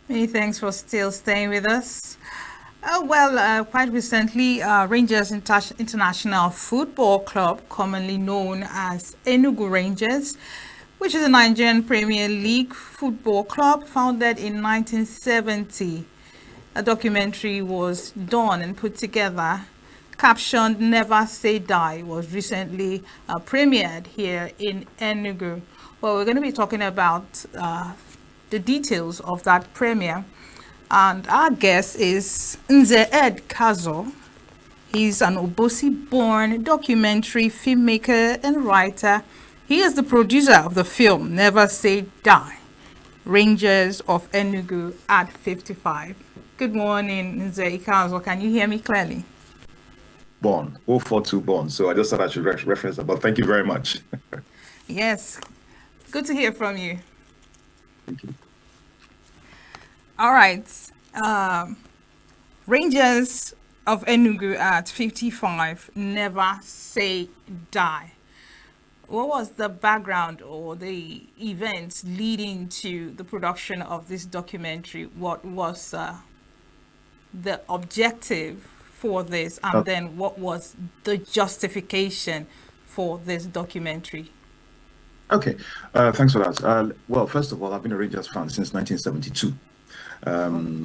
Many thanks for still staying with us. Quite recently, Rangers International Football Club, commonly known as Enugu Rangers, which is a Nigerian Premier League football club founded in 1970. A documentary was done and put together captioned Never Say Die was recently premiered here in Enugu. Well, we're going to be talking about the details of that premiere. And our guest is Nze Ikeazor. He's an Obosi-born documentary filmmaker and writer. He is the producer of the film Never Say Die, Rangers of Enugu at 55. Good morning, Nze Ikeazor. Can you hear me clearly? Born, 042 born. So I just thought I should reference that. But thank you very much. Yes, good to hear from you. Thank you. All right. Um, Rangers of Enugu at 55 never say die. What was the background or the events leading to the production of this documentary? What was the objective for this? Uh, And then what was the justification for this documentary? okay. Thanks for that. Well, first of all, I've been a Rangers fan since 1972.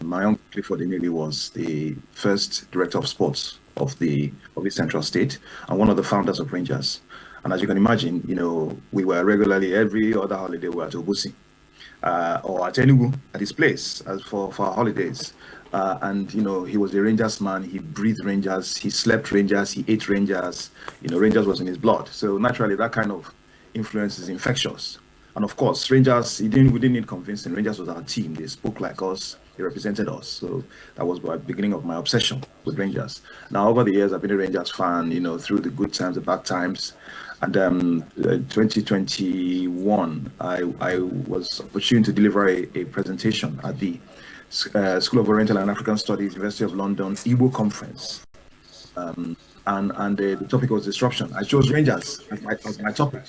My uncle Clifford Emily was the first director of sports of the Central State and one of the founders of Rangers. And as you can imagine, we were regularly every other holiday we were at Obusi. Or at Enugu at his place as for our holidays. And he was a Rangers man. He breathed Rangers. He slept Rangers. He ate Rangers. Rangers was in his blood. So naturally, that kind of influence is infectious. And of course, Rangers. We didn't need convincing. Rangers was our team. They spoke like us. They represented us. So that was the beginning of my obsession with Rangers. Now, over the years, I've been a Rangers fan. Through the good times, the bad times. And 2021, I was opportune to deliver a presentation at the School of Oriental and African Studies, University of London, Igbo conference. And the topic was disruption. I chose Rangers as my topic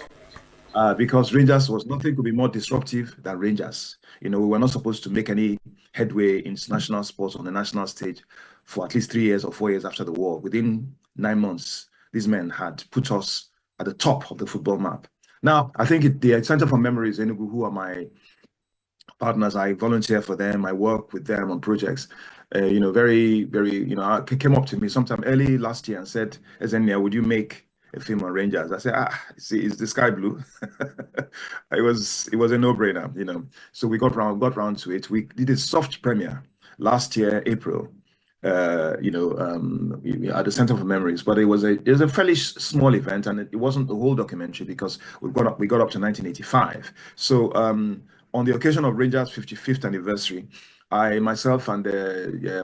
because Rangers was nothing could be more disruptive than Rangers. We were not supposed to make any headway in national sports on the national stage for at least 3 years or 4 years after the war. Within 9 months, these men had put us at the top of the football map. Now, I think the Center for Memories, Enugu, who are my partners, I volunteer for them, I work with them on projects. Very, very, came up to me sometime early last year and said, Ezenia, would you make a film on Rangers? I said, see, is the sky blue? It was a no-brainer, So we got round to it. We did a soft premiere last year, April, at the Center for Memories. But it was a fairly small event, and it wasn't the whole documentary because we got up to 1985. So on the occasion of Rangers' 55th anniversary, I myself and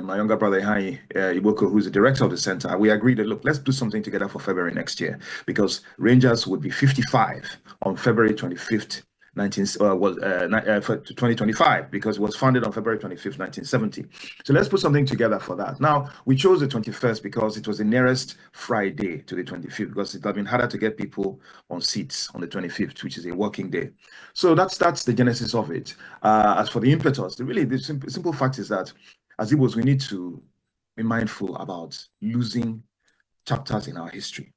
my younger brother Hani Iboko, who's the director of the center, we agreed that look, let's do something together for February next year because Rangers would be 55 on February 25th 2025 because it was founded on February 25th, 1970. So let's put something together for that. Now, we chose the 21st because it was the nearest Friday to the 25th because it had been harder to get people on seats on the 25th, which is a working day. So that's the genesis of it. As for the impetus, the simple fact is that as Igbos, we need to be mindful about losing chapters in our history.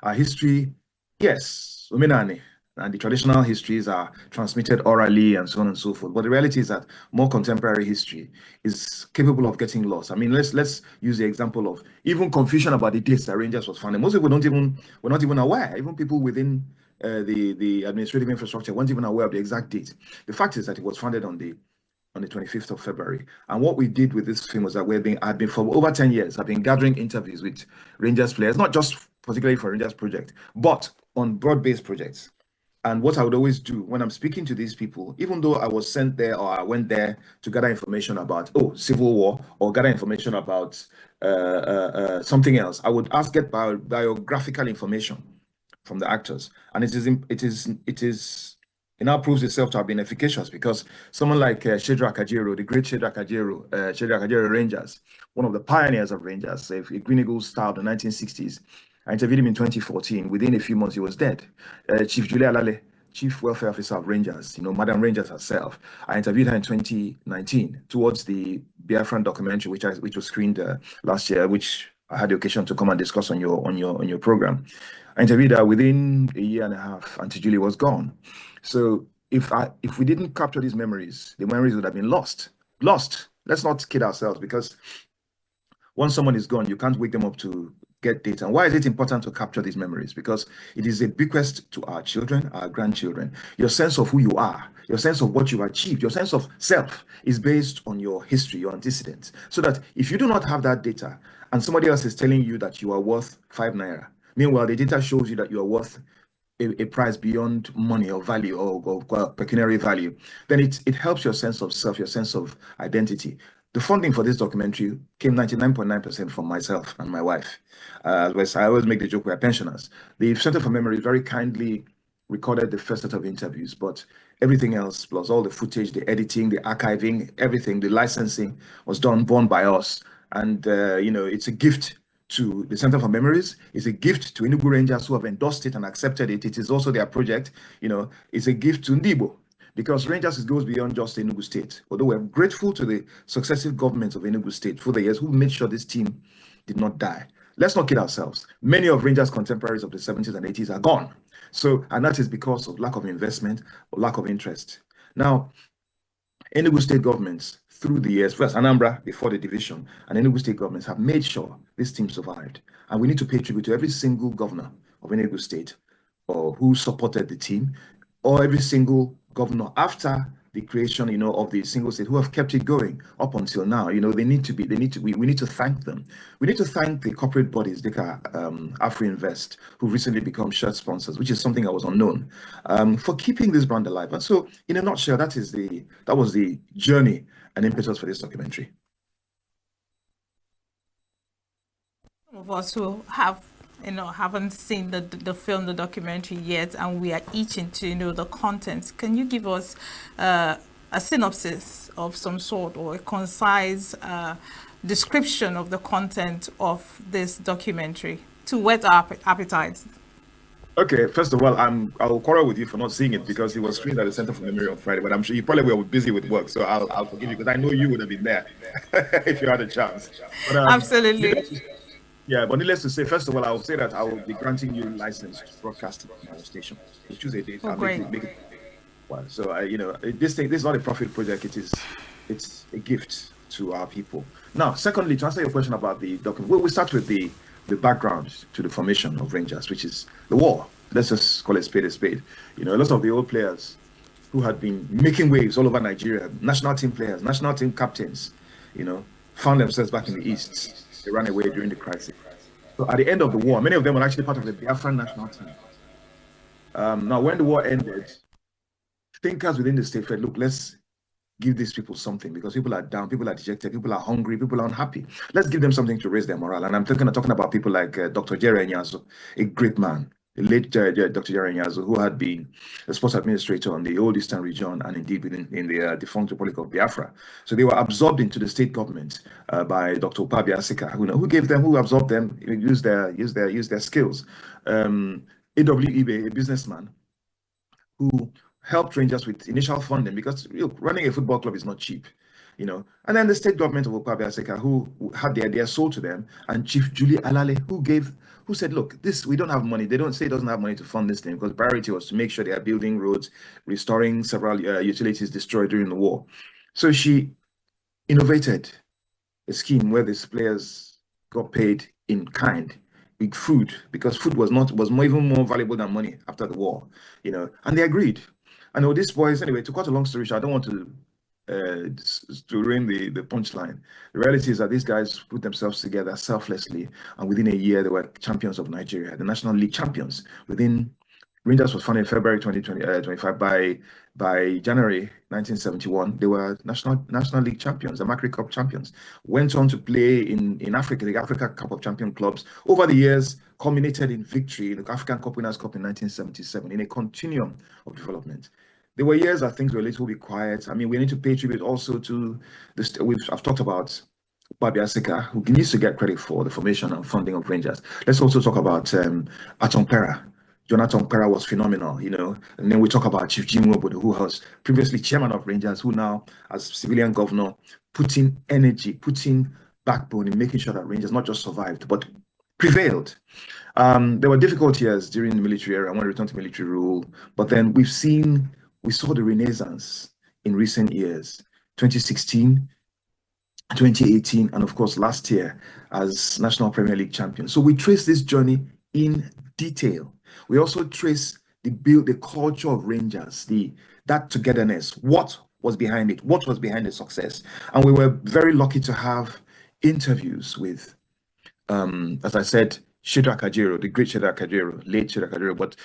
Our history, yes, Umenani, and the traditional histories are transmitted orally and so on and so forth. But the reality is that more contemporary history is capable of getting lost. I mean, let's use the example of even confusion about the dates that Rangers was founded. Most people were not even aware. Even people within the administrative infrastructure weren't even aware of the exact date. The fact is that it was founded on the 25th of February. And what we did with this film was that I've been for over 10 years, I've been gathering interviews with Rangers players, not just particularly for Rangers project, but on broad-based projects. And what I would always do when I'm speaking to these people, even though I was sent there or I went there to gather information about, civil war or gather information about something else, I would get biographical information from the actors. And it now proves itself to have been efficacious because someone like Shedrack Ajero, the great Shedrack Ajero Rangers, one of the pioneers of Rangers, a Green Eagles star of the 1960s, I interviewed him in 2014. Within a few months, he was dead. Chief Julia Alale, chief welfare officer of Rangers, Madam Rangers herself. I interviewed her in 2019 towards the Biafran documentary, which was screened last year, which I had the occasion to come and discuss on your program. I interviewed her within a year and a half. Auntie Julie was gone. So if we didn't capture these memories, the memories would have been lost. Lost. Let's not kid ourselves, because once someone is gone, you can't wake them up to get data. And why is it important to capture these memories? Because it is a bequest to our children, our grandchildren. Your sense of who you are, your sense of what you achieved, your sense of self is based on your history, your antecedents. So that if you do not have that data and somebody else is telling you that you are worth 5 naira, meanwhile, the data shows you that you are worth a price beyond money or value or pecuniary value, then it helps your sense of self, your sense of identity. The funding for this documentary came 99.9% from myself and my wife. I always make the joke, we're pensioners. The Center for Memory very kindly recorded the first set of interviews, but everything else, plus all the footage, the editing, the archiving, everything, the licensing was borne by us. And, it's a gift to the Center for Memories. It's a gift to Enugu Rangers who have endorsed it and accepted it. It is also their project. It's a gift to Ndibo, because Rangers goes beyond just Enugu State. Although we're grateful to the successive governments of Enugu State for the years who made sure this team did not die. Let's not kid ourselves. Many of Rangers' contemporaries of the 70s and 80s are gone. And that is because of lack of investment or lack of interest. Now, Enugu State governments through the years, first Anambra before the division, and Enugu State governments have made sure this team survived. And we need to pay tribute to every single governor of Enugu State or who supported the team, or every single governor after the creation, of the single state, who have kept it going up until now. We need to thank them. We need to thank the corporate bodies, like AfriInvest, who recently become shirt sponsors, which is something that was unknown, for keeping this brand alive. And so, in a nutshell, that was the journey and impetus for this documentary. Some of us who haven't seen the film, the documentary yet, and we are itching to know the content. Can you give us a synopsis of some sort, or a concise description of the content of this documentary to whet our appetites? Okay, first of all, I'll quarrel with you for not seeing it, because it was screened at the Center for Memory on Friday, but I'm sure you probably were busy with work, so I'll forgive you, because I know you would have been there if you had a chance. But, Absolutely. Yeah, but needless to say, first of all, I will say that I will be granting you license to broadcast on our station. You choose a date. Oh, great. Make it well. So, this is not a profit project. It's a gift to our people. Now, secondly, to answer your question about the document, we start with the background to the formation of Rangers, which is the war. Let's just call it spade a spade. A lot of the old players who had been making waves all over Nigeria, national team players, national team captains, found themselves back in the East. They ran away during the crisis. So at the end of the war, many of them were actually part of the Biafran national team. Now, when the war ended, thinkers within the state said, look, let's give these people something, because people are down, people are dejected, people are hungry, people are unhappy. Let's give them something to raise their morale. And I'm talking about people like Dr. Jerry Enugu, a great man, the late Dr. Jerry Enugu, who had been a sports administrator on the old Eastern region and indeed in the defunct Republic of Biafra. So they were absorbed into the state government by Dr. Upabiasika, who absorbed them, used their skills. A.W. Ibe, a businessman, who helped Rangers with initial funding, because running a football club is not cheap. And then the state government of Upabiasika, who had the idea sold to them, and Chief Julie Alale, who said, look, we don't have money. They don't say it doesn't have money to fund this thing, because the priority was to make sure they are building roads, restoring several utilities destroyed during the war. So she innovated a scheme where these players got paid in kind, with food, because food was even more valuable than money after the war, and they agreed. And these boys, anyway, to cut a long story short, I don't want to ruin the punchline. The reality is that these guys put themselves together selflessly, and within a year they were champions of Nigeria, the National League champions. Rangers was founded in February 2025. By January 1971, they were National League champions, the Macri Cup champions. Went on to play in Africa, the Africa Cup of Champion clubs. Over the years, culminated in victory in the African Cup Winners' Cup in 1977, in a continuum of development. There were years that things were a little bit quiet. I mean, we need to pay tribute also to this. I've talked about Babiasika, who needs to get credit for the formation and funding of Rangers. Let's also talk about Atompera, Jonathan Pera was phenomenal, you know. And then we talk about Chief Jim Obodo, who was previously chairman of Rangers, who now, as civilian governor, putting energy, putting backbone in making sure that Rangers not just survived, but prevailed. There were difficult years during the military era when we returned to military rule, but then we saw the renaissance in recent years, 2016, 2018, and of course last year as National Premier League champions. So we trace this journey in detail. We also trace the culture of Rangers, that togetherness, what was behind it, what was behind the success. And we were very lucky to have interviews with, as I said, Shedrack Kajero, the great Shedrack Kajero, late Shedrack Kajero, but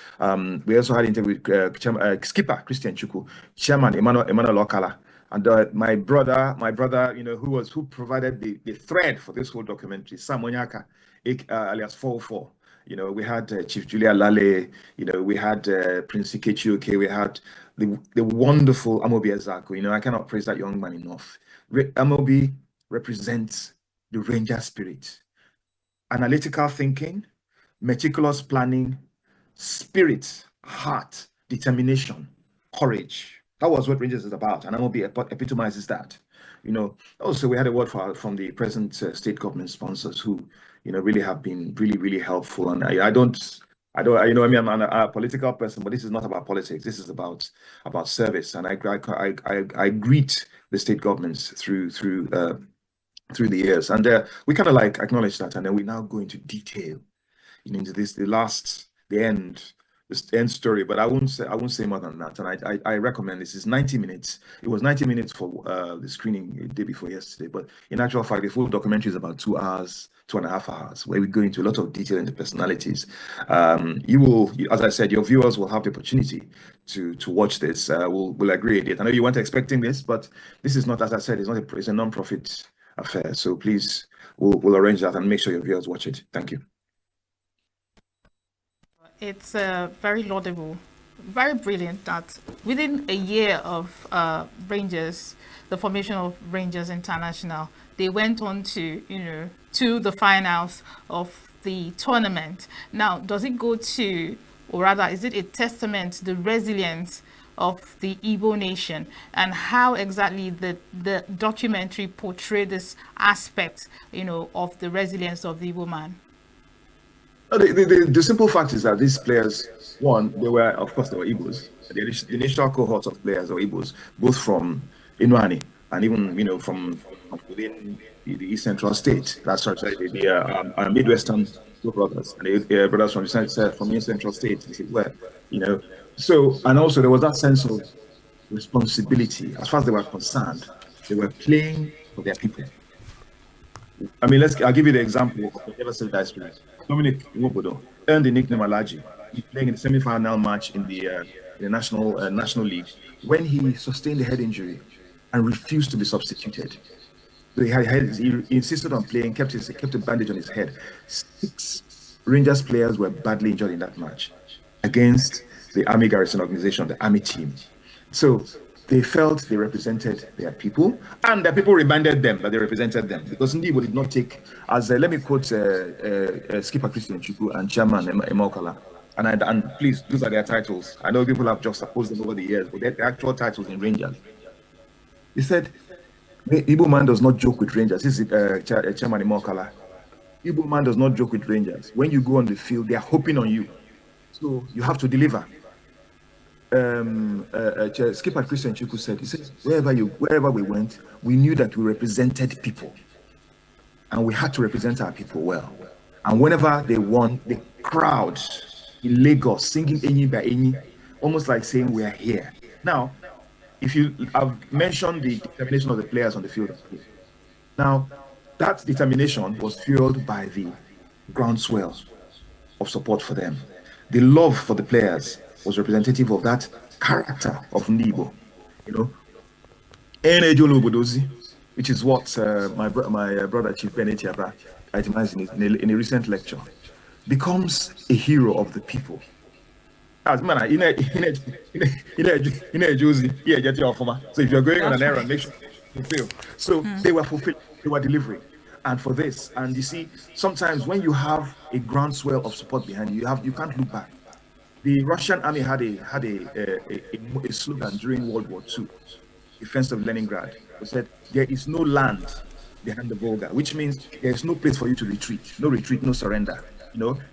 we also had interview with skipper Christian Chukwu, chairman Emmanuel Okala, and my brother, you know, who provided the thread for this whole documentary, Sam Onyaka, alias 404. You know, we had Chief Julia Lale, you know, we had Prince Ikechi Oke, we had the wonderful Amobi Ezako. You know, I cannot praise that young man enough. Amobi represents the Ranger spirit. Analytical thinking, meticulous planning, spirit, heart, determination, courage. That was what Rangers is about, and Amobi epitomizes that. You know, also we had a word from the present state government sponsors who, you know, really have been really helpful. And I don't, you know, I mean, I'm a political person, but this is not about politics. This is about service, and I greet the state governments through the years, and we kind of like acknowledge that, and then we now go into detail, you know, into the end story. But I won't say more than that. And I recommend this. Is 90 minutes. It was 90 minutes for the screening the day before yesterday, but in actual fact, the full documentary is about 2 hours, 2.5 hours, where we go into a lot of detail into personalities. As I said, your viewers will have the opportunity to watch this. We'll agree with it. I know you weren't expecting this, but this is not, as I said, it's a non-profit affair. So please, we'll arrange that and make sure your viewers watch it. Thank you. It's very laudable, very brilliant that within a year of Rangers, the formation of Rangers International, they went on to, you know, to the finals of the tournament. Now, does it go to, or rather, is it a testament to the resilience of the Igbo nation, and how exactly the documentary portrayed this aspect, you know, of the resilience of the Igbo man? The simple fact is that these players, one, they were Igbos. The initial cohort of players were Igbos, both from Inuani and even, you know, from within the East Central State. That's right, the Midwestern brothers, and the brothers from East Central State. This is where, you know. So, and also there was that sense of responsibility as far as they were concerned. They were playing for their people. I mean, I'll give you the example of the Ever Silver Spirit. Dominic Nwobodo earned the nickname Alaji. He's playing in the semi-final match in the National League when he sustained a head injury and refused to be substituted. So he insisted on playing, kept a bandage on his head. 6 Rangers players were badly injured in that match against the Army Garrison organization, the Army team. So they felt they represented their people, and their people reminded them that they represented them, because Ndibo did not take, as let me quote skipper Christian Chukwu and chairman Emokala, and please, those are their titles. I know people have just opposed them over the years, but they're actual titles in Rangers. He said, the Igbo man does not joke with Rangers. This is chairman Emokala. Igbo man does not joke with Rangers. When you go on the field, they are hoping on you, so you have to deliver. Skipper Christian Chukwu said, he said, wherever we went, we knew that we represented people, and we had to represent our people well. And whenever they won, the crowd in Lagos singing Enyi by Enyi, almost like saying we are here. Now, I've mentioned the determination of the players on the field. Now, that determination was fueled by the groundswell of support for them. The love for the players was representative of that character of Ndibo, you know. Which is what my brother Chief Ben Etiaba itemized in a recent lecture, becomes a hero of the people. As man, so if you're going on an errand, make sure you fulfill. So they were fulfilling, they were delivering. And for this, and you see, sometimes when you have a groundswell of support behind you, you can't look back. The Russian army had a slogan during World War II, defense of Leningrad. They said, there is no land behind the Volga, which means there is no place for you to retreat. No retreat, no surrender.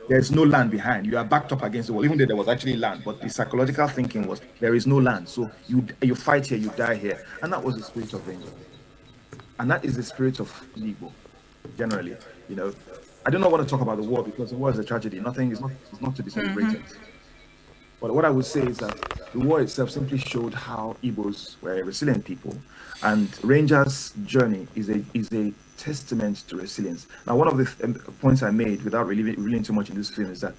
There's no land behind. You are backed up against the wall, even though there was actually land. But the psychological thinking was there is no land. So you fight here, you die here. And that was the spirit of Rangers. And that is the spirit of Igbo, generally. I do not want to talk about the war because the war is a tragedy. Nothing is not to be celebrated. But what I would say is that the war itself simply showed how Igbos were a resilient people, and Rangers' journey is a testament to resilience. Now, one of the points I made, without really revealing too much in this film, is that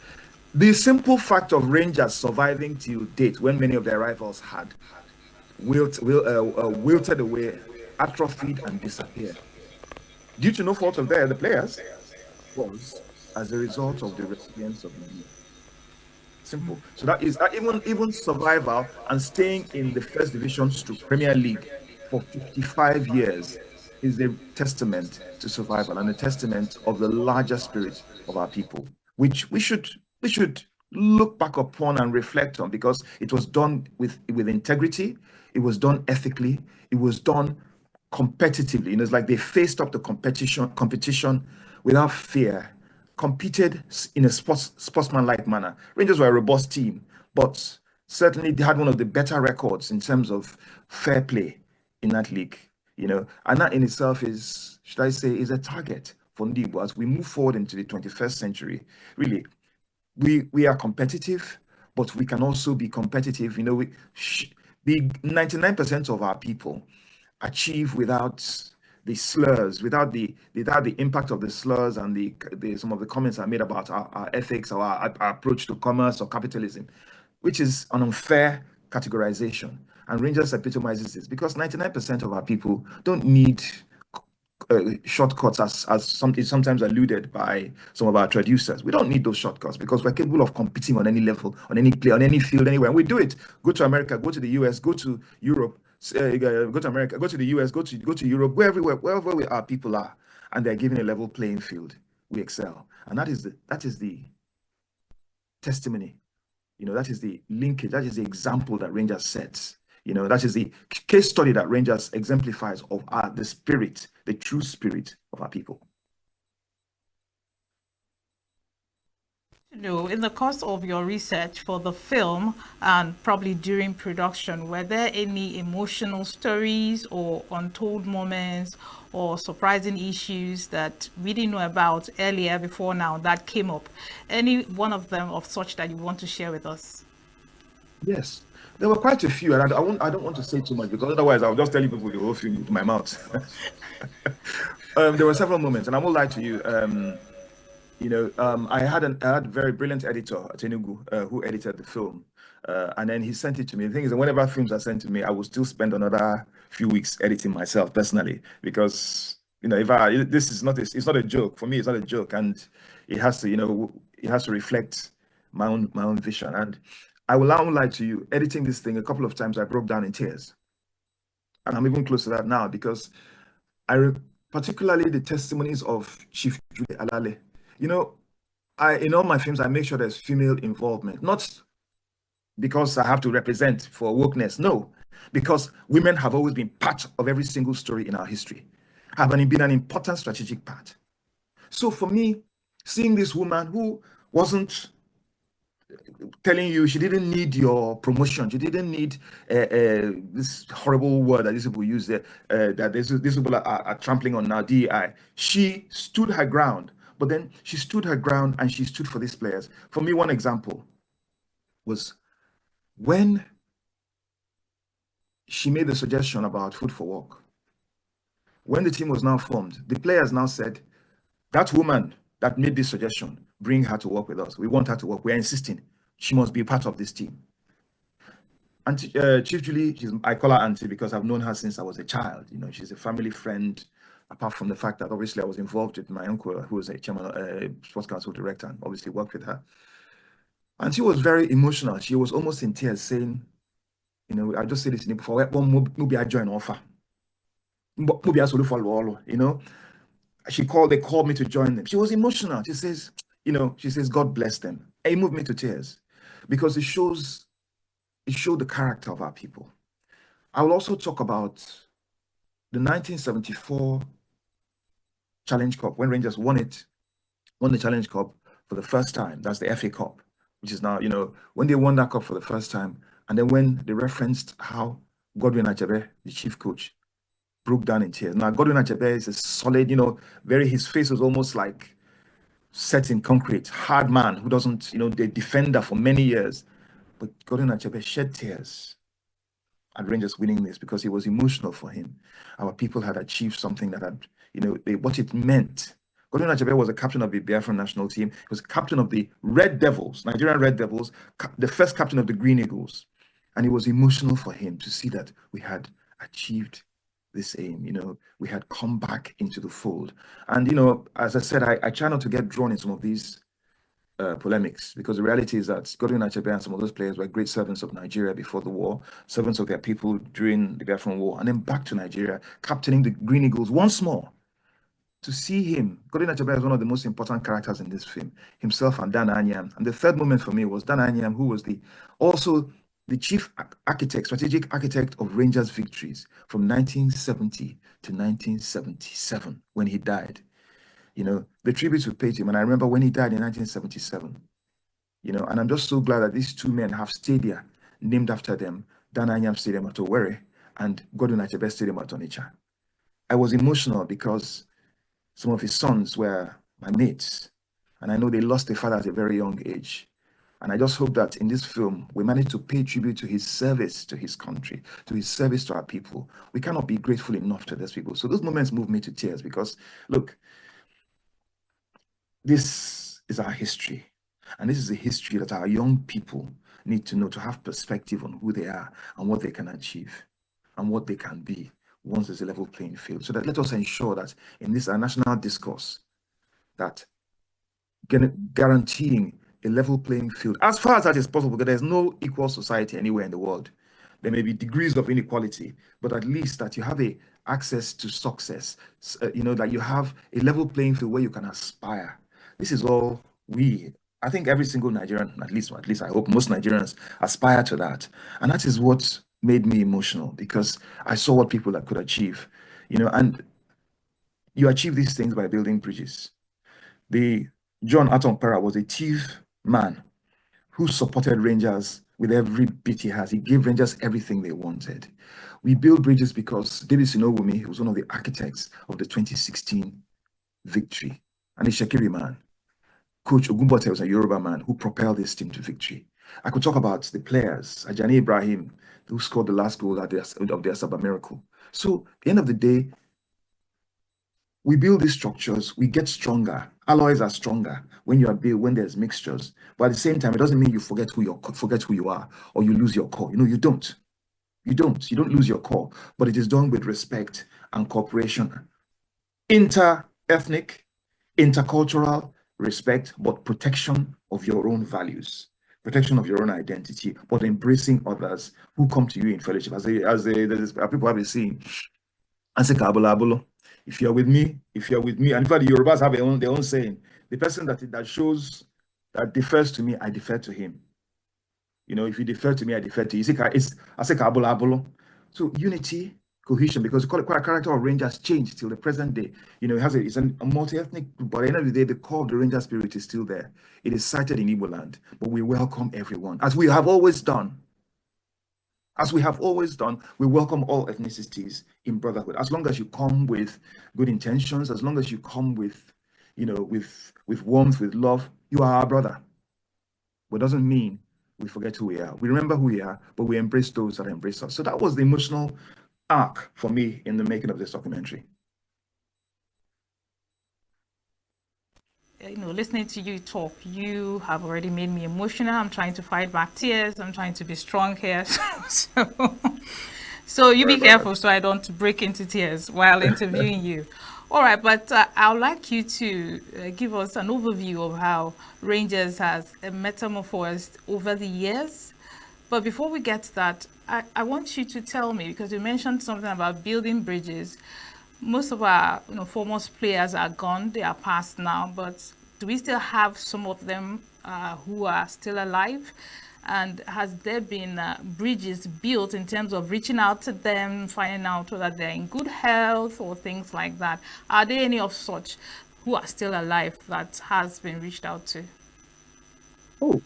the simple fact of Rangers surviving till date, when many of their rivals had wilted away, atrophied, and disappeared, due to no fault of the players, was as a result of the resilience of the youth. Simple. So that even survival and staying in the first division to Premier League for 55 years is a testament to survival and a testament of the larger spirit of our people, which we should look back upon and reflect on, because it was done with integrity, it was done ethically, it was done competitively. It's like they faced up the competition without fear, competed in a sportsman-like manner. Rangers were a robust team, but certainly they had one of the better records in terms of fair play in that league. And that in itself is, should I say, is a target for Ndibo as we move forward into the 21st century. Really, we are competitive, but we can also be competitive. The 99% of our people achieve without the slurs, without the impact of the slurs and the some of the comments I made about our ethics or our approach to commerce or capitalism, which is an unfair categorization. And Rangers epitomizes this, because 99% of our people don't need shortcuts, as sometimes alluded by some of our traducers. We don't need those shortcuts because we're capable of competing on any level, on any play, on any field, anywhere. And we do it. Go to America, go to the US, go to Europe, go to America, go to the US, go to Europe, wherever our people are, and they're given a level playing field. We excel, and that is the testimony. That is the linkage. That is the example that Rangers sets. That is the case study that Rangers exemplifies of the spirit, the true spirit of our people. In the course of your research for the film and probably during production, were there any emotional stories or untold moments or surprising issues that we didn't know about earlier before now that came up? Any one of them of such that you want to share with us? Yes, there were quite a few, and I don't want to say too much, because otherwise I'll just tell you people the whole film with my mouth. There were several moments, and I won't lie to you. I had a very brilliant editor at Enugu who edited the film, and then he sent it to me. The thing is that whenever films are sent to me, I will still spend another few weeks editing myself personally, because if this is not it's not a joke for me. It's not a joke, and it has to reflect my own vision. And I will not lie to you, editing this thing a couple of times, I broke down in tears. And I'm even close to that now, because particularly the testimonies of Chief Julie Alale. In all my films, I make sure there's female involvement, not because I have to represent for wokeness, no, because women have always been part of every single story in our history, have been an important strategic part. So for me, seeing this woman who wasn't telling you she didn't need your promotion, she didn't need this horrible word that these people use there, that these people are trampling on now, DEI. She stood her ground, but then she stood her ground and she stood for these players. For me, one example was when she made the suggestion about food for work. When the team was now formed, the players now said, that woman that made this suggestion, bring her to work with us. We want her to work. We're insisting she must be part of this team. Auntie, Chief Julie, I call her auntie because I've known her since I was a child. She's a family friend, apart from the fact that obviously I was involved with my uncle, who was a chairman, sports council director, and obviously worked with her. And she was very emotional. She was almost in tears, saying, I just said this before, maybe I join offer. Maybe I should follow, they called me to join them. She was emotional. She says, God bless them. It moved me to tears. because it showed the character of our people. I will also talk about the 1974 Challenge Cup, when Rangers won the Challenge Cup for the first time. That's the FA Cup, which is now, when they won that cup for the first time, and then when they referenced how Godwin Achebe, the chief coach, broke down in tears. Now, Godwin Achebe is a solid, his face was almost like set in concrete, hard man who doesn't, the defender for many years. But Godwin Achebe shed tears at Rangers winning this because it was emotional for him. Our people had achieved something that had, what it meant. Godwin Achebe was a captain of the Biafran national team. He was captain of the Red Devils, Nigerian Red Devils, the first captain of the Green Eagles. And it was emotional for him to see that we had achieved this aim. We had come back into the fold. And, as I said, I try not to get drawn in some of these polemics, because the reality is that Godwin Achebe and some of those players were great servants of Nigeria before the war, servants of their people during the Biafran War, and then back to Nigeria, captaining the Green Eagles once more. To see him, Godwin Achebe is one of the most important characters in this film, himself and Dan Anyam. And the third moment for me was Dan Anyam, who was also the chief architect, strategic architect of Rangers' victories from 1970 to 1977 when he died. The tributes we paid him. And I remember when he died in 1977, and I'm just so glad that these two men have stadia named after them, Dan Anyam Stadium at Owerri and Godwin Achebe Stadium at Onitsha. I was emotional because some of his sons were my mates, and I know they lost their father at a very young age. And I just hope that in this film, we manage to pay tribute to his service to his country, to his service to our people. We cannot be grateful enough to those people. So those moments move me to tears because, look, this is our history. And this is a history that our young people need to know, to have perspective on who they are and what they can achieve and what they can be once there's a level playing field. So that let us ensure that in this our national discourse, that guaranteeing a level playing field, as far as that is possible, because there's no equal society anywhere in the world. There may be degrees of inequality, but at least that you have a access to success, that you have a level playing field where you can aspire. This is all I think every single Nigerian, at least I hope most Nigerians aspire to that. And that is what made me emotional, because I saw what people that could achieve, and you achieve these things by building bridges. John Atompera was a chief man who supported Rangers with every bit he has. He gave Rangers everything they wanted. We built bridges because David Sinowumi was one of the architects of the 2016 victory, and a Shekiri man. Coach Ogunbote was a Yoruba man who propelled this team to victory. I could talk about the players, Ajani Ibrahim, who scored the last goal of the Asaba Miracle. So at the end of the day, we build these structures, we get stronger. Alloys are stronger when there's mixtures. But at the same time, it doesn't mean you forget who you are, or you lose your core. You don't. You don't lose your core, but it is done with respect and cooperation. Inter-ethnic, intercultural respect, but protection of your own values, protection of your own identity, but embracing others who come to you in fellowship. As people have been saying, if you're with me, and in fact, the Yorubas have their own saying, the person that shows, that defers to me, I defer to him. If you defer to me, I defer to you. So unity, cohesion, because the character of Rangers changed till the present day. It's a multi-ethnic group, but at the end of the day, the core of the Ranger spirit is still there. It is sited in Igbo land, but we welcome everyone, as we have always done. We welcome all ethnicities in brotherhood. As long as you come with good intentions, as long as you come with, with warmth, with love, you are our brother. But it doesn't mean we forget who we are. We remember who we are, but we embrace those that embrace us. So that was the emotional arc for me in the making of this documentary. Listening to you talk, you have already made me emotional. I'm trying to fight back tears. I'm trying to be strong here. So you be careful so I don't break into tears while interviewing you. All right, but I would like you to give us an overview of how Rangers has metamorphosed over the years. But before we get to that, I want you to tell me, because you mentioned something about building bridges. Most of our foremost players are gone, they are past now, but do we still have some of them who are still alive? And has there been bridges built in terms of reaching out to them, finding out whether they're in good health or things like that? Are there any of such who are still alive that has been reached out to? Oh,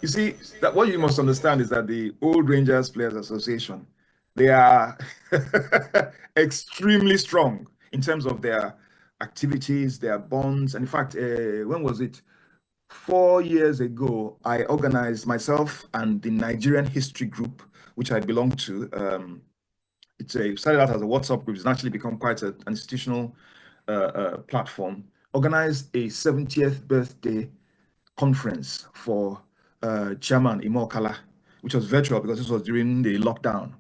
you see, that what you must understand is that the Old Rangers Players Association, they are extremely strong in terms of their activities, their bonds. And in fact, when was it? 4 years ago, I organized myself and the Nigerian History Group, which I belong to. It started out as a WhatsApp group. It's actually become quite an institutional platform. Organized a 70th birthday conference for Chairman Imokala, which was virtual because this was during the lockdown.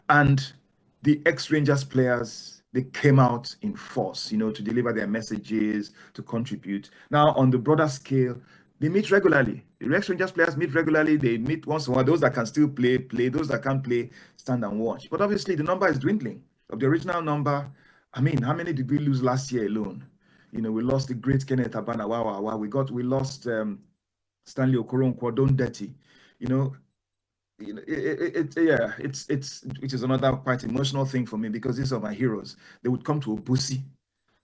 And the ex-Rangers players, they came out in force, to deliver their messages, to contribute. Now, on the broader scale, they meet regularly. The ex-Rangers players meet regularly. They meet once in a while. Those that can still play, play. Those that can't play, stand and watch. But obviously, the number is dwindling. Of the original number, I mean, how many did we lose last year alone? We lost the great Kenneth Abana. Wow. We lost Stanley Okoronkwo, Don Dirty. Which is another quite emotional thing for me because these are my heroes. They would come to Obusi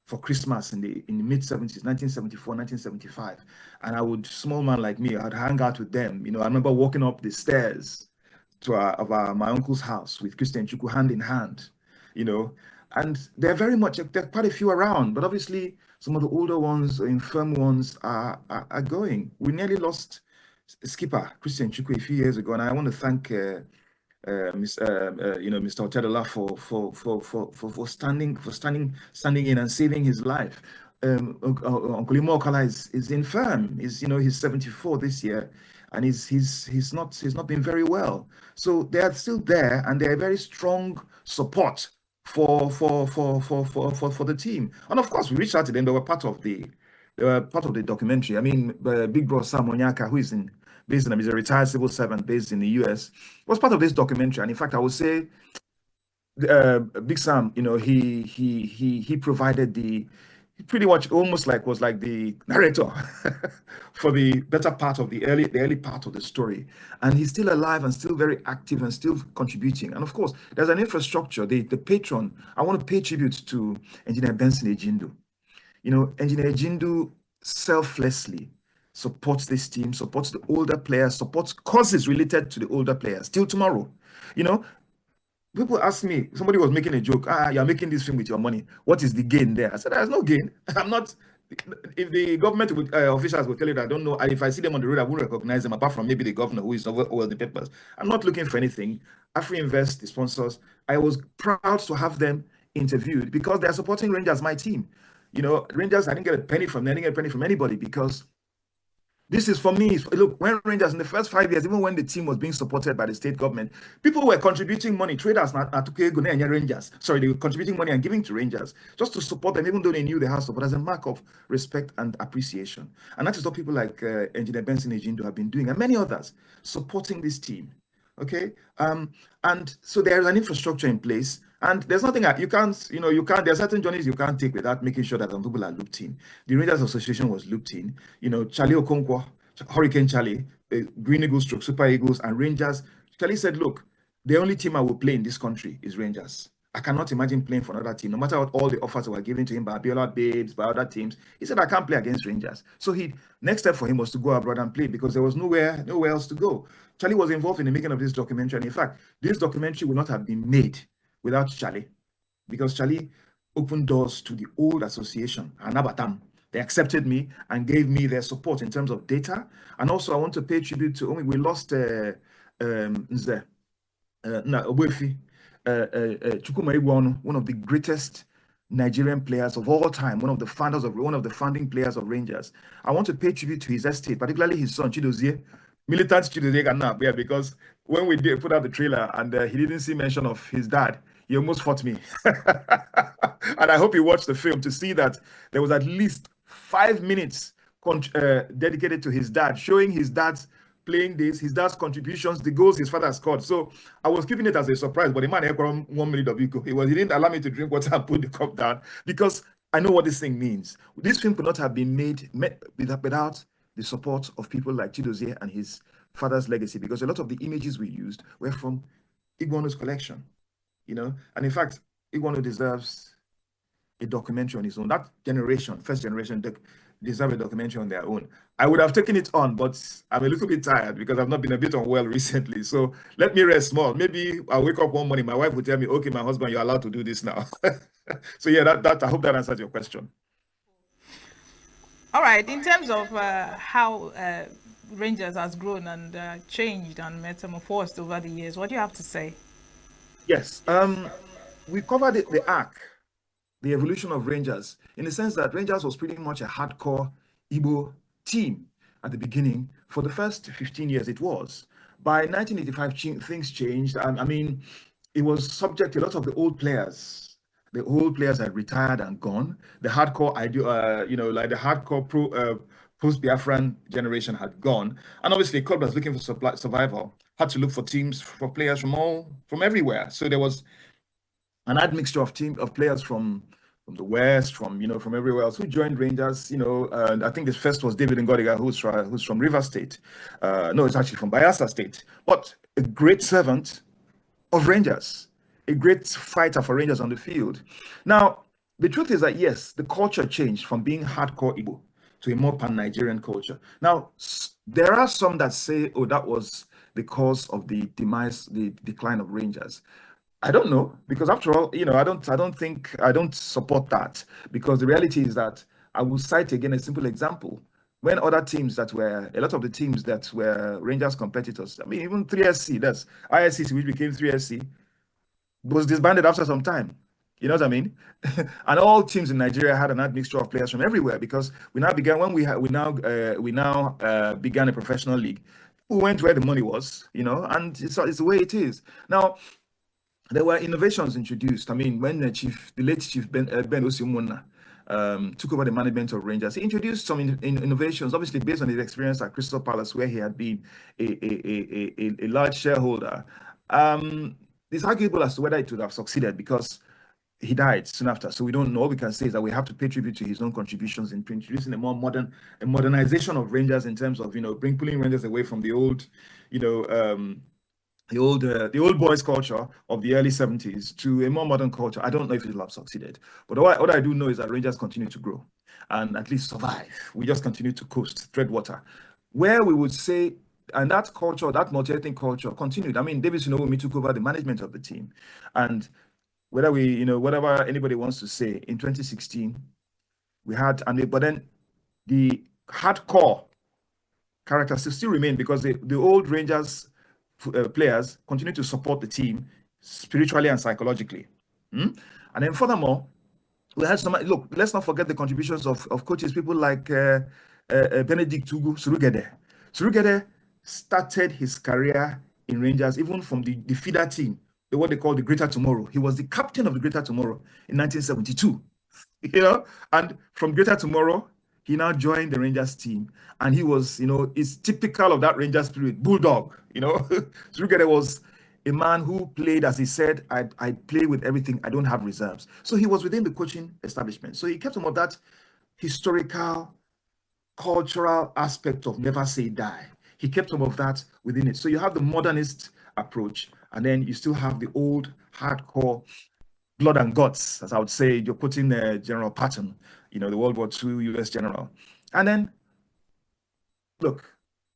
for Christmas in the mid 70s, 1974, 1975, and I would, small man like me, I'd hang out with them. I remember walking up the stairs to my uncle's house with Christian Chuku hand in hand. And there are quite a few around, but obviously some of the older ones, infirm ones, are going. We nearly lost skipper Christian Chuku a few years ago, and I want to thank Mr. Otedola for standing in and saving his life. Uncle Imokala is infirm. He's 74 this year, and he's not been very well. So they are still there, and they're very strong support for the team. And of course, we reached out to them. They were part of the documentary. I mean, Big Bro Sam Onyaka, who is he's a retired civil servant based in the US, was part of this documentary. And in fact, I would say Big Sam, he provided pretty much almost was like the narrator for the better part of the early part of the story. And he's still alive and still very active and still contributing. And of course, there's an infrastructure. The patron, I want to pay tribute to Engineer Benson Ejindu. Engineer Ejindu selflessly supports this team, supports the older players, supports causes related to the older players till tomorrow. People ask me, somebody was making a joke, you're making this film with your money. What is the gain there? I said, there's no gain. I'm not, if the government officials will tell you that, I don't know, if I see them on the road, I won't recognize them apart from maybe the governor who is over the papers. I'm not looking for anything. AfriInvest, the sponsors, I was proud to have them interviewed because they're supporting Rangers, my team. Rangers, I didn't get a penny from them, I didn't get a penny from anybody because this is for me. Look, when Rangers in the first 5 years, even when the team was being supported by the state government, people were contributing money. Traders, Rangers. Sorry, they were contributing money and giving to Rangers just to support them, even though they knew they had support as a mark of respect and appreciation. And that is what people like Engineer Benson Ejindu have been doing, and many others supporting this team. Okay, and so there is an infrastructure in place, and there's nothing you can't. There are certain journeys you can't take without making sure that some people are looped in. The Rangers Association was looped in. Charlie Okonkwo, Hurricane Charlie, Green Eagles, Super Eagles, and Rangers. Charlie said, "Look, the only team I will play in this country is Rangers. I cannot imagine playing for another team, no matter what all the offers that were given to him by Abiola Babes, by other teams." He said, "I can't play against Rangers." So next step for him was to go abroad and play because there was nowhere else to go. Charlie was involved in the making of this documentary. And in fact, this documentary would not have been made without Charlie because Charlie opened doors to the old association, Anabatam. They accepted me and gave me their support in terms of data. And also, I want to pay tribute to, we lost Nze, Obuefi, Chukwuma Igweonu, one of the greatest Nigerian players of all time, one of the founding players of Rangers. I want to pay tribute to his estate, particularly his son Chidozie, militant Chidozie Ganabia, because when we put out the trailer and he didn't see mention of his dad, he almost fought me. And I hope you watched the film to see that there was at least 5 minutes dedicated to his dad, showing his dad's playing this, his dad's contributions, the goals his father scored. So I was keeping it as a surprise, but the man 1 minute of he didn't allow me to drink water and put the cup down because I know what this thing means. This film could not have been made without the support of people like Chidozie and his father's legacy, because a lot of the images we used were from Iguanu's collection, and in fact, Iguanu deserves a documentary on his own. That generation, first generation, deserve a documentary on their own. I would have taken it on, but I'm a little bit tired because I've not been a bit unwell recently. So let me rest small. Maybe I'll wake up one morning, my wife will tell me, okay, my husband, you're allowed to do this now. So yeah, that I hope that answers your question. All right. In terms of how Rangers has grown and changed and metamorphosed over the years, what do you have to say? Yes. We covered the arc, the evolution of Rangers, in the sense that Rangers was pretty much a hardcore Igbo team at the beginning. For the first 15 years, it was. By 1985, things changed. And I mean, it was subject to a lot of the old players. The old players had retired and gone. The hardcore, like the hardcore post-Biafran generation had gone. And obviously, club was looking for survival, had to look for teams, for players from everywhere. So there was an admixture of players from the West, from everywhere else, who joined Rangers. I think the first was David Ngodiga, who's from River State. No, it's actually from Bayelsa State, but a great servant of Rangers, a great fighter for Rangers on the field. Now, the truth is that yes, the culture changed from being hardcore Igbo to a more pan-Nigerian culture. Now, there are some that say, oh, that was the cause of the decline of Rangers. I don't know, because after all, I don't support that, because the reality is that I will cite again a simple example. When a lot of the teams that were Rangers competitors, I mean, even 3SC, that's ISCC, which became 3SC, was disbanded after some time. You know what I mean? And all teams in Nigeria had an admixture of players from everywhere, because we now began began a professional league. We went where the money was, and it's the way it is now. There were innovations introduced. I mean, when the late Chief Ben Osimona took over the management of Rangers, he introduced some innovations, obviously based on his experience at Crystal Palace, where he had been a large shareholder. It's arguable as to whether it would have succeeded, because he died soon after. So we don't know. All we can say is that we have to pay tribute to his own contributions in introducing a modernization of Rangers, in terms of pulling Rangers away from the old, the old boys culture of the early 70s to a more modern culture. I don't know if it will have succeeded, but what I do know is that Rangers continue to grow and at least survive. We just continue to coast, tread water, where we would say, and that culture, that multi-ethnic culture continued. I mean, David Sunowumi took over the management of the team, and whatever anybody wants to say, in 2016 we had, but then the hardcore characters still remain, because the old Rangers players continue to support the team spiritually and psychologically. And then furthermore, we had look, let's not forget the contributions of coaches, people like Benedict Tugu Surugede. Surugede started his career in Rangers even from the feeder team, what they call the Greater Tomorrow. He was the captain of the Greater Tomorrow in 1972. And from Greater Tomorrow, he now joined the Rangers team, and he was, it's typical of that Rangers spirit, bulldog. Surugede was a man who played, as he said, I play with everything, I don't have reserves. So he was within the coaching establishment. So he kept some of that historical, cultural aspect of never say die. He kept some of that within it. So you have the modernist approach, and then you still have the old, hardcore, blood and guts, as I would say. You're putting General Patton, the World War II US general. And then, look,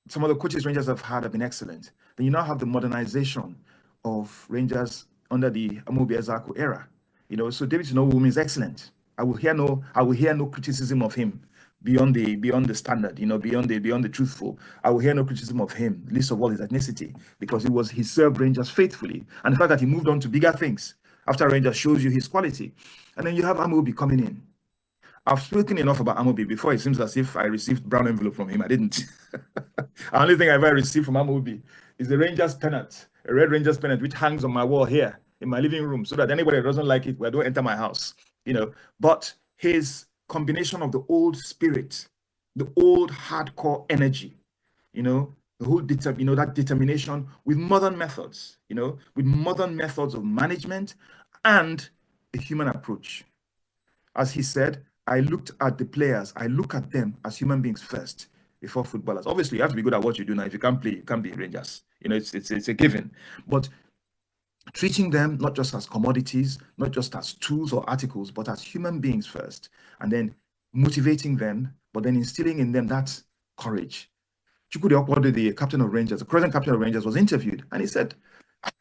some of the coaches Rangers have been excellent. Then you now have the modernization of Rangers under the Amobi Ezeaku era. So David Sunowumi is excellent. I will hear no criticism of him beyond the standard, beyond the truthful. I will hear no criticism of him, least of all his ethnicity, because he served Rangers faithfully. And the fact that he moved on to bigger things after Rangers shows you his quality. And then you have Amobi coming in. I've spoken enough about Amobi before. It seems as if I received brown envelope from him. I didn't. The only thing I've ever received from Amobi is a Rangers pennant, a red Rangers pennant, which hangs on my wall here in my living room, so that anybody that doesn't like it, well, don't enter my house. But his combination of the old spirit, the old hardcore energy, the whole that determination with modern methods, with modern methods of management and a human approach. As he said, I looked at the players, I look at them as human beings first. before footballers. Obviously, you have to be good at what you do now. If you can't play, you can't be Rangers. It's a given. But treating them not just as commodities, not just as tools or articles, but as human beings first, and then motivating them, but then instilling in them that courage. Chukwudi Okwado, the captain of Rangers, the present captain of Rangers, was interviewed, and he said,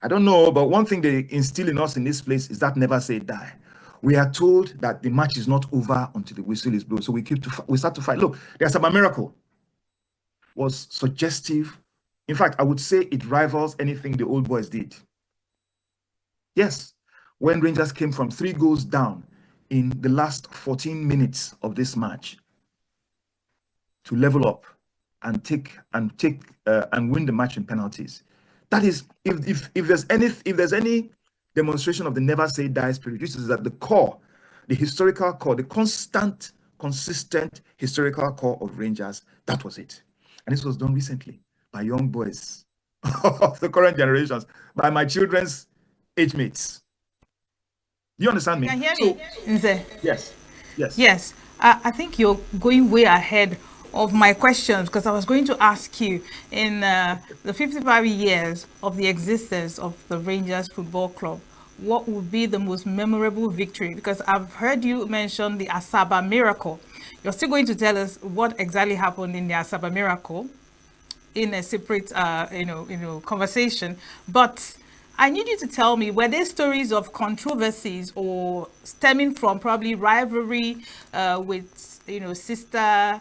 I don't know, but one thing they instill in us in this place is that never say die. We are told that the match is not over until the whistle is blown, so we start to fight. Look, the Asaba Miracle was suggestive. In fact, I would say it rivals anything the old boys did. Yes, when Rangers came from 3 goals down in the last 14 minutes of this match to level up and win the match in penalties. That is, if there's any demonstration of the never say die spirit, which is at the core, the historical core, the constant, consistent historical core of Rangers, that was it. And this was done recently by young boys of the current generations, by my children's age mates. You understand me? Can you hear me, Nze? Yes. I think you're going way ahead of my questions, because I was going to ask you, in the 55 years of the existence of the Rangers Football Club, what would be the most memorable victory? Because I've heard you mention the Asaba Miracle. You're still going to tell us what exactly happened in the Asaba Miracle in a separate conversation, but I need you to tell me, were there stories of controversies or stemming from probably rivalry with sister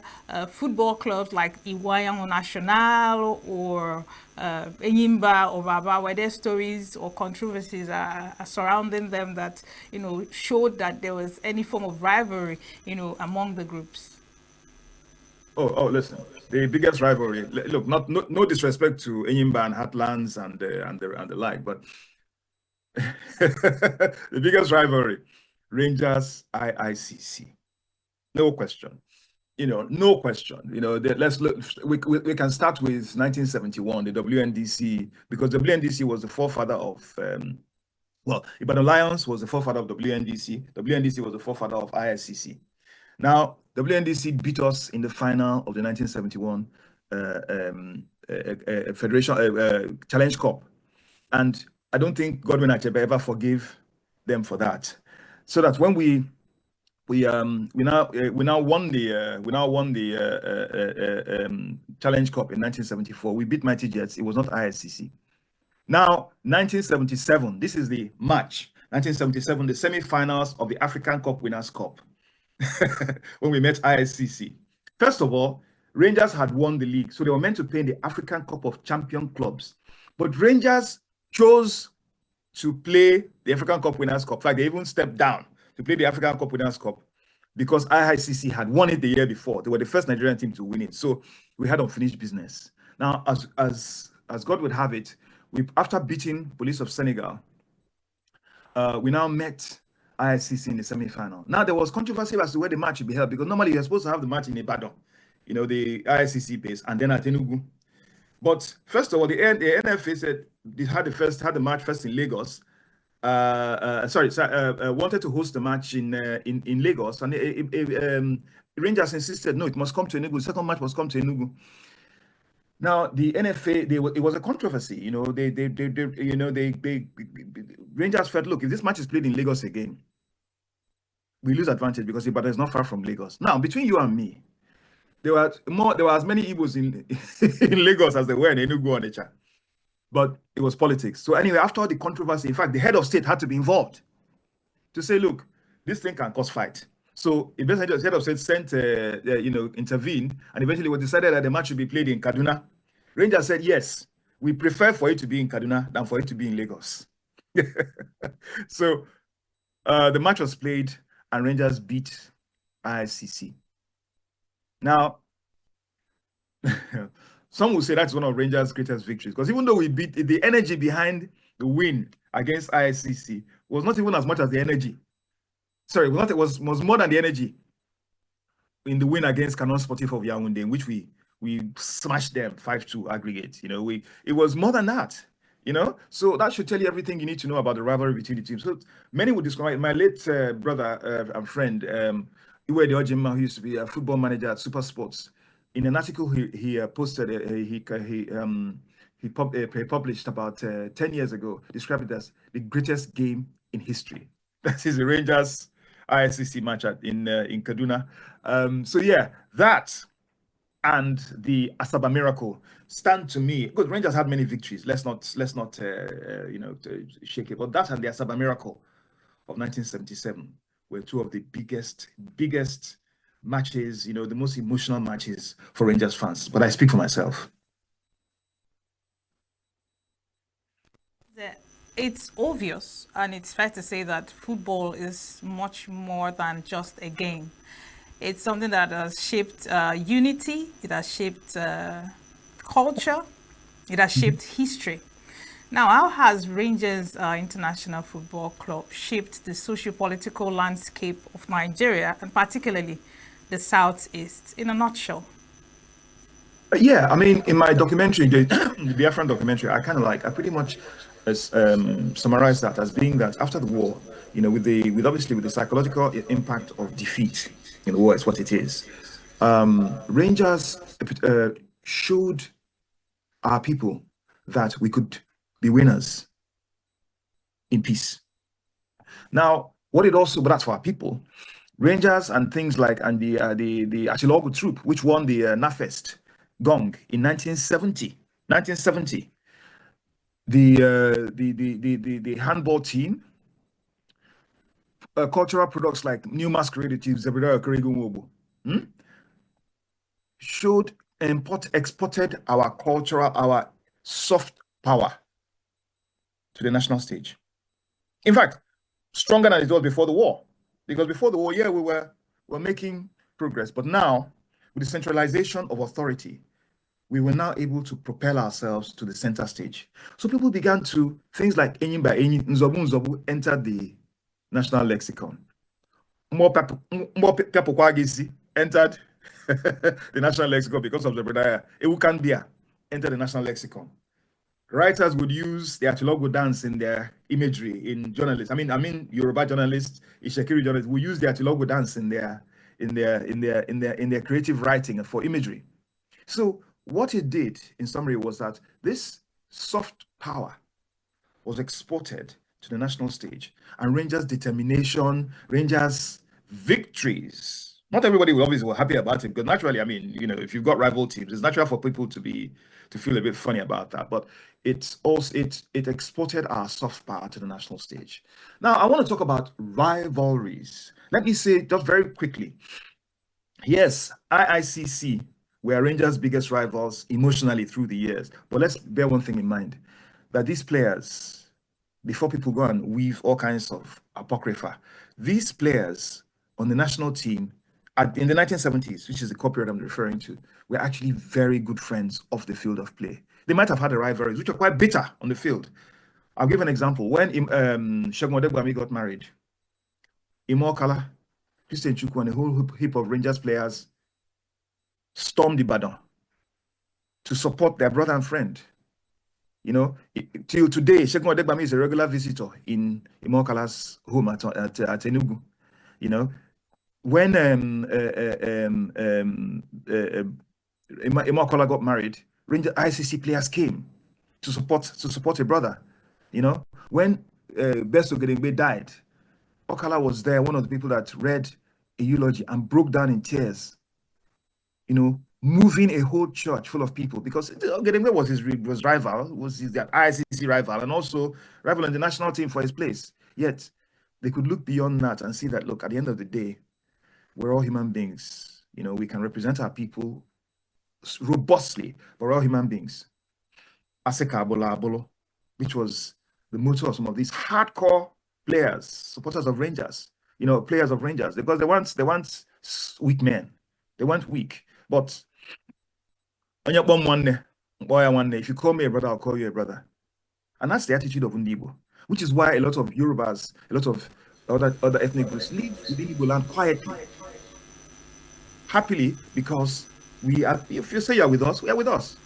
football clubs like Iwayan Nacional or Enyimba or Baba? Were there stories or controversies surrounding them that showed that there was any form of rivalry among the groups? Oh, listen. The biggest rivalry. Look, no disrespect to Enyimba and Heartlands and the like, but the biggest rivalry, Rangers IICC. No question. No question. Let's look. We can start with 1971, the WNDC, because WNDC was the forefather of. Ibadan Lions was the forefather of WNDC. WNDC was the forefather of IICC. Now, WNDC beat us in the final of the 1971 Federation Challenge Cup, and I don't think Godwin Achebe ever forgave them for that. So that when we now won the Challenge Cup in 1974, we beat Mighty Jets. It was not ISCC. Now, 1977. This is the match. 1977, the semi-finals of the African Cup Winners' Cup. When we met ISCC. First of all, Rangers had won the league, so they were meant to play in the African Cup of Champion Clubs. But Rangers chose to play the African Cup Winners' Cup. In fact, they even stepped down to play the African Cup Winners' Cup because IICC had won it the year before. They were the first Nigerian team to win it. So we had unfinished business. Now, as God would have it, after beating Police of Senegal, we now met IICC in the semi-final. Now, there was controversy as to where the match should be held, because normally you're supposed to have the match in Ibadan, the IICC base, and then at Enugu. But first of all, the NFA said they had the match first in Lagos. Wanted to host the match in Lagos, and Rangers insisted no, it must come to Enugu. The second match must come to Enugu. Now, the NFA, it was a controversy. Rangers felt, look, if this match is played in Lagos again, we lose advantage because Ibadan is not far from Lagos. Now, between you and me, there were as many Igbos in Lagos as there were in Enugu or Onitsha. But it was politics. So anyway, after all the controversy, in fact, the head of state had to be involved to say, look, this thing can cause fight. So eventually, the head of state sent, intervened, and eventually it was decided that the match should be played in Kaduna. Rangers said, yes, we prefer for it to be in Kaduna than for it to be in Lagos. So the match was played, and Rangers beat IICC. Now, some will say that's one of Rangers' greatest victories, because even though we beat, the energy behind the win against IICC was not even as much as the energy. Sorry, it was more than the energy in the win against Canon Sportif of Yaoundé, in which we smashed them 5-2 aggregate. It was more than that. So that should tell you everything you need to know about the rivalry between the teams. So many would describe my late brother and friend, Iwe Deojima, who used to be a football manager at Super Sports. in an article he posted, he published about 10 years ago, described it as the greatest game in history. That is the Rangers ISCC match in Kaduna. So yeah, that and the Asaba miracle stand to me. Good, Rangers had many victories. Let's not shake it. But that and the Asaba miracle of 1977 were two of the biggest matches, the most emotional matches for Rangers fans. But I speak for myself. It's obvious, and it's fair to say that football is much more than just a game. It's something that has shaped unity, it has shaped culture, it has shaped history. Now, how has Rangers International Football Club shaped the socio-political landscape of Nigeria, and particularly the Southeast, in a nutshell? Yeah, I mean, in my documentary, the Biafran documentary, I pretty much summarize that as being that after the war, with obviously with the psychological impact of defeat in the war, is what it is. Rangers showed our people that we could be winners in peace. Now, what it also, but that's for our people, Rangers and things like the Achilogu troop, which won the NAFEST Gong in 1970. The handball team, cultural products like New Masquerade teams, showed exported our cultural, our soft power to the national stage. In fact, stronger than it was before the war. Because before the war, yeah, we were making progress. But now, with the centralization of authority, we were now able to propel ourselves to the center stage. So people began to, things like Enyi by Enyi, Nzobu Nzobu entered the national lexicon. More Pepo Kwagisi entered the national lexicon because of the Bredaya. Ewukanbia entered the national lexicon. Writers would use the Achilogo dance in their imagery in journalists. I mean Yoruba journalists, Ishekiri journalists will use the Achilogo dance in their creative writing for imagery. So what it did, in summary, was that this soft power was exported to the national stage, and Rangers' determination, Rangers' victories. Not everybody will obviously be happy about it, because naturally, if you've got rival teams, it's natural for people to feel a bit funny about that. But it exported our soft power to the national stage. Now, I want to talk about rivalries. Let me say just very quickly. Yes, IICC were Rangers' biggest rivals emotionally through the years. But let's bear one thing in mind, that these players, before people go and weave all kinds of apocrypha, these players on the national team in the 1970s, which is the period I'm referring to, were actually very good friends off the field of play. They might have had a rivalries, which are quite bitter on the field. I'll give an example. When Segun Odegbami got married, Imokala, Christian Chukwu, and a whole heap of Rangers players stormed Ibadan to support their brother and friend. Till today, Segun Odegbami is a regular visitor in Imokala's home at Enugu. When Imokala got married, Ranger ICC players came to support a brother. When Besto Gedengbe died, Okala was there, one of the people that read a eulogy and broke down in tears. Moving a whole church full of people, because Gedengbe was his rival, was his ICC rival, and also rival in the national team for his place. Yet they could look beyond that and see that, look, at the end of the day, we're all human beings. We can represent our people robustly, but we're all human beings. Aseka Abola Abolo, which was the motto of some of these hardcore players, supporters of Rangers, players of Rangers, because they want weak men. They want weak. But if you call me a brother, I'll call you a brother. And that's the attitude of Ndibo, which is why a lot of Yorubas, a lot of other ethnic groups live within Igbo land quietly, happily, because we are. If you say you're with us, we are with us.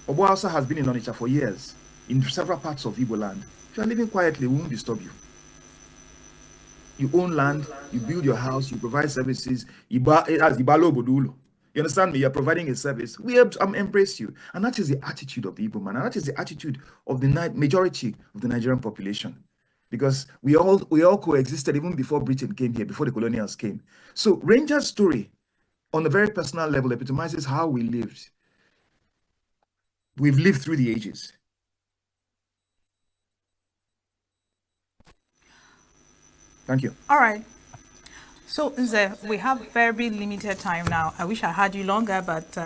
Obo Hausa has been in Onitsha for years, in several parts of Igbo land. If you are living quietly, we won't disturb you. You own land, you build your house, you provide services. You understand me? You're providing a service. Embrace you. And that is the attitude of the Igbo man. And that is the attitude of the majority of the Nigerian population. Because we all coexisted even before Britain came here, before the colonials came. So Ranger's story, on a very personal level, epitomizes how we lived. We've lived through the ages. Thank you. All right. So, Nze, we have very limited time now. I wish I had you longer, but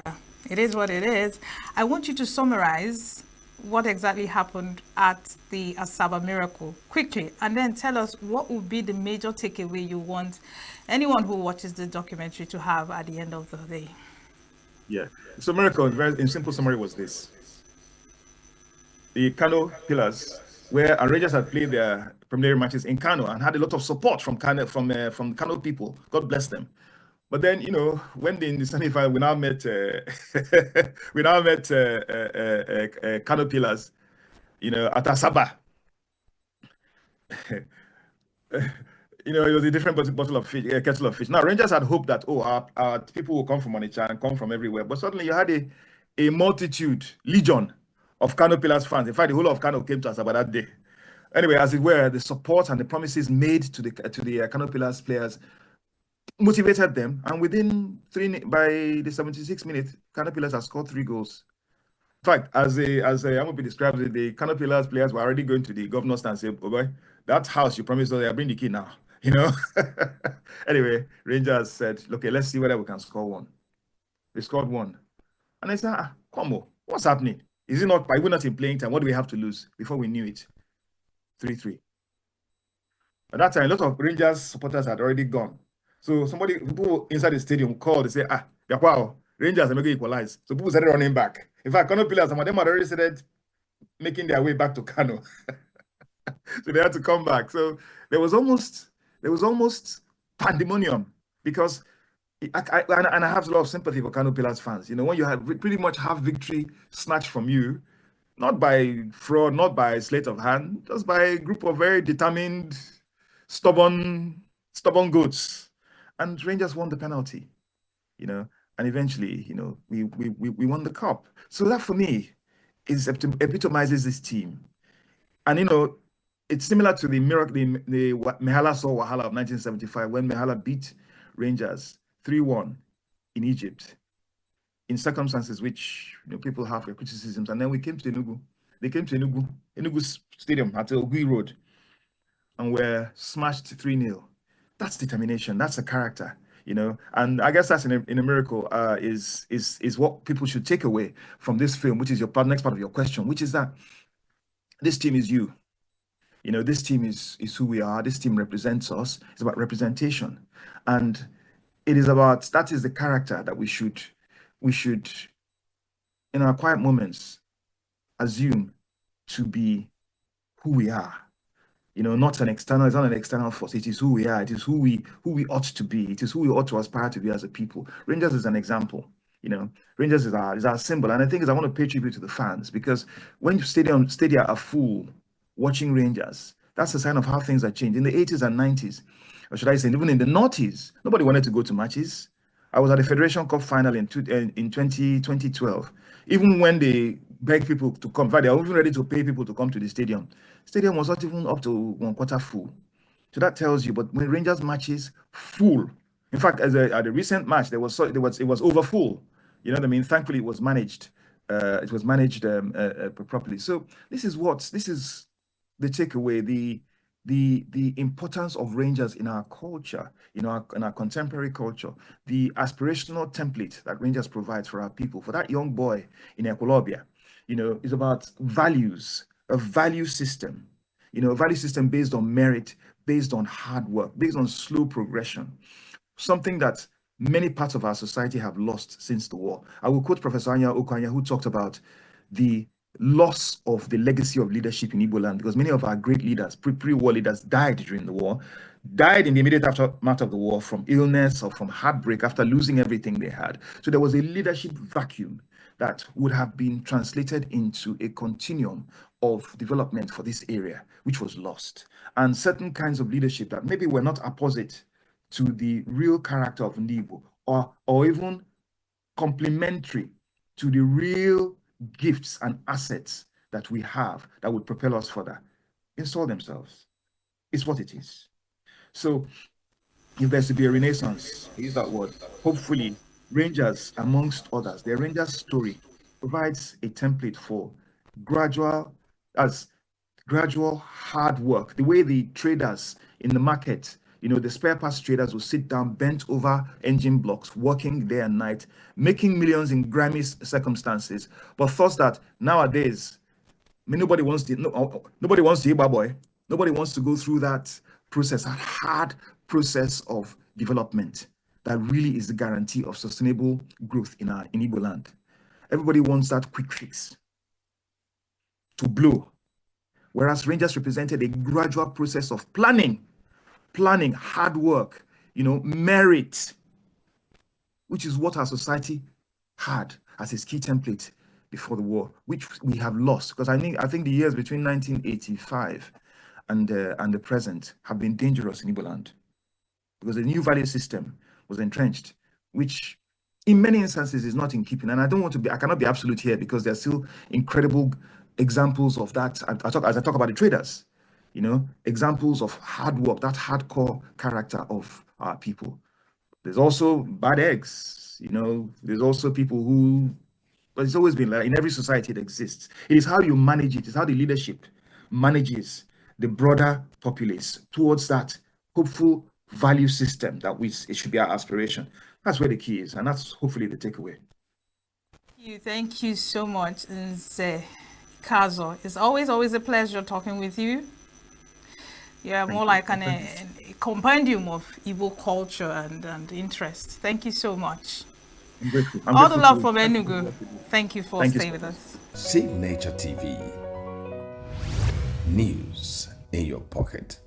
it is what it is. I want you to summarize what exactly happened at the Asaba miracle quickly, and then tell us what would be the major takeaway you want anyone who watches the documentary to have at the end of the day. Yeah. So miracle, in simple summary, was this. The Kano Pillars, where Rangers had played their preliminary matches in Kano and had a lot of support from Kano people. God bless them. But then, when in the semi-final, we now met Kano Pillars, at Asaba. It was a different kettle of fish. Now, Rangers had hoped that, our people will come from Onitsha and come from everywhere. But suddenly you had a multitude, legion of Kano Pillars fans. In fact, the whole of Kano came to Asaba that day. Anyway, as it were, the support and the promises made to the Kano Pillars players motivated them. And by the 76th minute, Kano Pillars had scored 3 goals. In fact, as Amobi described it, the Kano Pillars players were already going to the governor's stand and say, "Oh boy, that house you promised us, I bring the key now." Anyway, Rangers said, "Okay, let's see whether we can score 1." They scored 1. And I said, come on, what's happening? Is it not, we're not in playing time? What do we have to lose? Before we knew it, 3-3. At that time, a lot of Rangers supporters had already gone. So people inside the stadium called, they say, wow, Rangers are making equalize. So people started running back. In fact, Kano Pillars, some of them had already started making their way back to Kano. So they had to come back. So there was almost pandemonium, because I have a lot of sympathy for Kano Pillars fans. When you pretty much have victory snatched from you, not by fraud, not by sleight of hand, just by a group of very determined, stubborn goats. And Rangers won the penalty, and eventually, we won the cup. So that for me epitomizes this team. And it's similar to the miracle, the Mehala saw Wahala of 1975, when Mehala beat Rangers 3-1 in Egypt, in circumstances which people have their criticisms. And then we came to Enugu. They came to Enugu Stadium at Ogui Road, and were smashed 3-0. That's determination. That's a character, And I guess that's in a miracle is what people should take away from this film, which is next part of your question, which is that this team is you. This team is who we are. This team represents us. It's about representation, and that is the character that we should, in our quiet moments, assume to be who we are. It's not an external force. It is who we are. It is who we ought to be. It is who we ought to aspire to be as a people. Rangers is an example. Rangers is our symbol. And the thing is, I want to pay tribute to the fans, because when stadia are full watching Rangers, that's a sign of how things are changed. In the 80s and 90s, or should I say, even in the 90s, nobody wanted to go to matches. I was at the Federation Cup final in 2012. Even when they begged people to come, they were even ready to pay people to come to the stadium. Stadium was not even up to 1/4 full. So that tells you. But when Rangers matches full, in fact, at the recent match, it was over full. You know what I mean? Thankfully, it was managed. Properly. So this is the takeaway. The importance of Rangers in our culture, in our contemporary culture, the aspirational template that Rangers provides for our people, for that young boy in Equilobia, is about values, a value system, a value system based on merit, based on hard work, based on slow progression, something that many parts of our society have lost since the war. I will quote Professor Anya Okwanya, who talked about the loss of the legacy of leadership in Igbo land, because many of our great leaders, pre-war leaders, died during the war, died in the immediate aftermath of the war from illness or from heartbreak after losing everything they had. So there was a leadership vacuum that would have been translated into a continuum of development for this area, which was lost. And certain kinds of leadership that maybe were not opposite to the real character of Igbo, or even complementary to the real gifts and assets that we have that would propel us further, install themselves. It's what it is. So if there's to be a renaissance, I use that word, hopefully Rangers, amongst others, the Rangers story provides a template for gradual hard work. The way the traders in the market, the spare parts traders will sit down, bent over engine blocks, working day and night, making millions in grimy circumstances, but thought that nowadays, nobody wants to boy. Nobody wants to go through that process, that hard process of development that really is the guarantee of sustainable growth in Igbo land. Everybody wants that quick fix to blow. Whereas Rangers represented a gradual process of planning, hard work, merit, which is what our society had as its key template before the war, which we have lost. Because I think the years between 1985 and the present have been dangerous in Igbo land, because the new value system was entrenched, which in many instances is not in keeping. And I cannot be absolute here, because there are still incredible examples of that. As I talk about the traders, examples of hard work, that hardcore character of our people. There's also bad eggs, there's also people who, but it's always been like in every society it exists. It is how you manage it, it's how the leadership manages the broader populace towards that hopeful value system that it should be our aspiration. That's where the key is, and that's hopefully the takeaway. Thank you so much, Ikeazor. It's always a pleasure talking with you. Yeah, more like a compendium of Igbo culture and interest. Thank you so much. I'm grateful. All the love from Enugu. Thank you for staying with us. Save Nature TV. News in your pocket.